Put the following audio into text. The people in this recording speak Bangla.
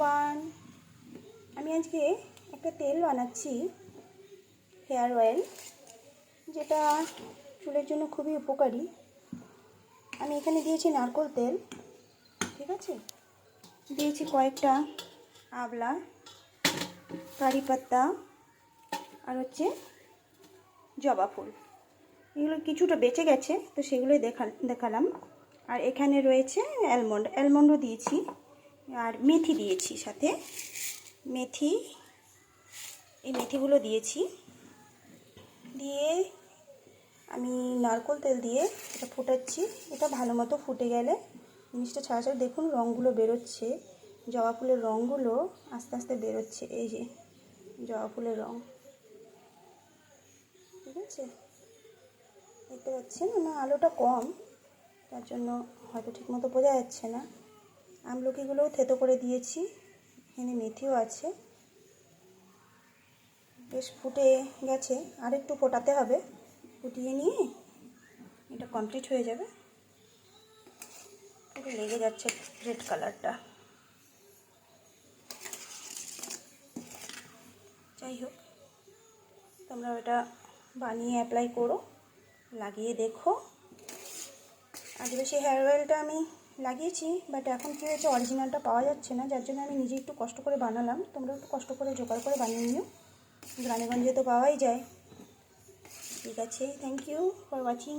এভরিওয়ান, আমি আজকে একটা তেল বানাচ্ছি, হেয়ার অয়েল, যেটা চুলের জন্য খুবই উপকারী। আমি এখানে দিয়েছি নারকেল তেল, ঠিক আছে, দিয়েছি কয়েকটা আবলা, কারি পাতা আর হচ্ছে জবা ফুল। এগুলো কিছুটা বেঁচে গেছে, তো সেগুলোই দেখালাম। আর এখানে রয়েছে অ্যালমন্ডও দিয়েছি, আর মেথি দিয়েছি সাথে। মেথি, এই মেথিগুলো দিয়েছি। দিয়ে আমি নারকেল তেল দিয়ে এটা ফোটাচ্ছি। এটা ভালো মতো ফুটে গেলে জিনিসটা ছাড়া ছাড়া, দেখুন রঙগুলো বেরোচ্ছে, জবা ফুলের রঙগুলো আস্তে আস্তে বেরোচ্ছে। এই যে জবা ফুলের রঙ, ঠিক আছে, দেখতে পাচ্ছেন না? আলোটা কম, তার জন্য হয়তো ঠিকমতো বোঝা যাচ্ছে না। আমলকিগুলোও থেতো করে দিয়েছি, এখানে মেথিও আছে। বেশ ফুটে গেছে, আর একটু ফোটাতে হবে, ফুটিয়ে নিয়ে এটা কমপ্লিট হয়ে যাবে। এটা লেগে যাচ্ছে রেড কালারটা, যাই হোক, তোমরা এটা বানিয়ে অ্যাপ্লাই করো, লাগিয়ে দেখো। আদিবাসী হেয়ার অয়েলটা আমি লাগিয়েছি, বাট এখন কী হয়েছে, অরিজিনালটা পাওয়া যাচ্ছে না, যার জন্য আমি নিজে একটু কষ্ট করে বানালাম। তোমরা একটু কষ্ট করে জোগাড় করে বানিয়ে নিও, গ্রামে গঞ্জে তো পাওয়াই যায়। ঠিক আছে, থ্যাংক ইউ ফর ওয়াচিং।